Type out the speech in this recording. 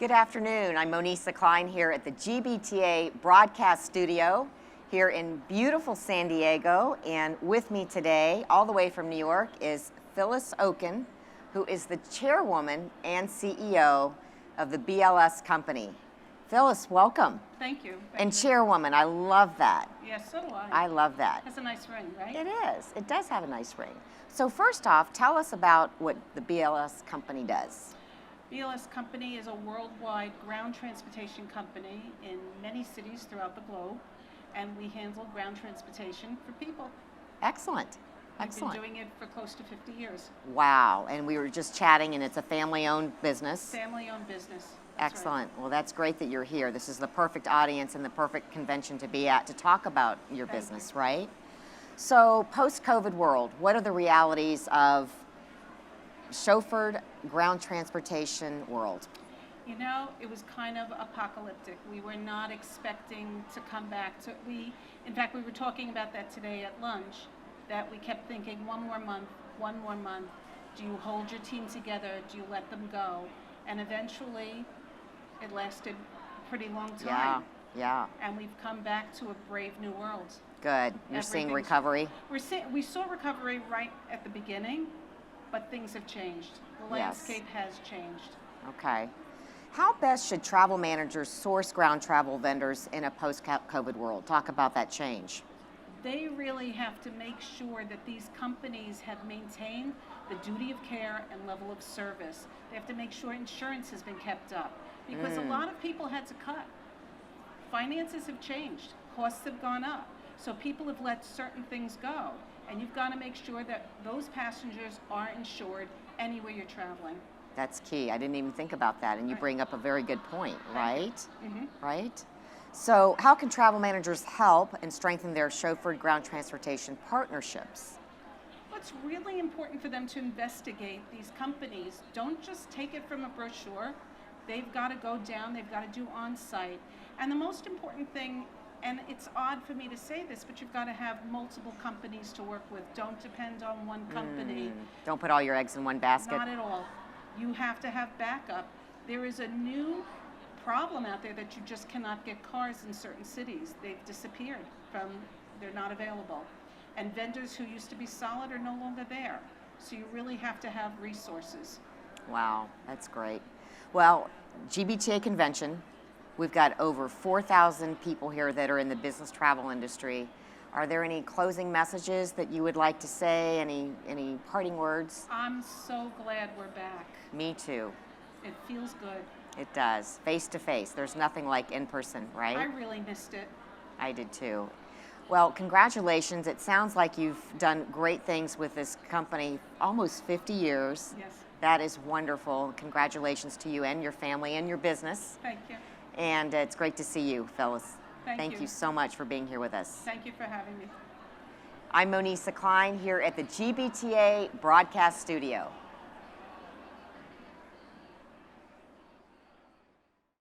Good afternoon. I'm Monisa Cline here at the GBTA Broadcast Studio here in beautiful San Diego. And with me today, all the way from New York, is Phyllis Okon, who is the Chairwoman and CEO of the BLS Company. Phyllis, welcome. Thank you. And Chairwoman, I love that. Yes, so do I. I love that. That's a nice ring, right? It is. It does have a nice ring. So first off, tell us about what the BLS Company does. BLS Company is a worldwide ground transportation company in many cities throughout the globe, and we handle ground transportation for people. Excellent. Excellent. We've been doing it for close to 50 years. Wow. And we were just chatting, and it's a family-owned business. Family-owned business. That's Excellent. right. Well, that's great that you're here. This is the perfect audience and the perfect convention to be at to talk about your Thank business, you. right? So, post-COVID world, what are the realities of chauffeured ground transportation world? You know, it was kind of apocalyptic. We were not expecting to come back to, in fact, we were talking about that today at lunch, that we kept thinking one more month. Do you hold your team together? Do you let them go? And eventually, it lasted a pretty long time. Yeah. And we've come back to a brave new world. Good. You're seeing recovery? We saw recovery right at the beginning, but things have changed. The landscape has changed. Okay. How best should travel managers source ground travel vendors in a post-COVID world? Talk about that change. They really have to make sure that these companies have maintained the duty of care and level of service. They have to make sure insurance has been kept up, because a lot of people had to cut. Finances have changed, costs have gone up, so people have let certain things go. And you've got to make sure that those passengers are insured anywhere you're traveling. That's key. I didn't even think about that, and you bring up a very good point, right? Mm-hmm. Right? So how can travel managers help and strengthen their chauffeured ground transportation partnerships? It's really important for them to investigate these companies. Don't just take it from a brochure. They've got to go down, they've got to do on-site. And the most important thing, and it's odd for me to say this, but you've got to have multiple companies to work with. Don't depend on one company. Don't put all your eggs in one basket. Not at all. You have to have backup. There is a new problem out there that you just cannot get cars in certain cities. They've disappeared they're not available. And vendors who used to be solid are no longer there. So you really have to have resources. Wow, that's great. Well, GBTA Convention, we've got over 4,000 people here that are in the business travel industry. Are there any closing messages that you would like to say? Any parting words? I'm so glad we're back. Me too. It feels good. It does. Face to face. There's nothing like in person, right? I really missed it. I did too. Well, congratulations. It sounds like you've done great things with this company, almost 50 years. Yes. That is wonderful. Congratulations to you and your family and your business. Thank you. And it's great to see you, Phyllis. Thank you so much for being here with us. Thank you for having me. I'm Monisa Cline here at the GBTA Broadcast Studio.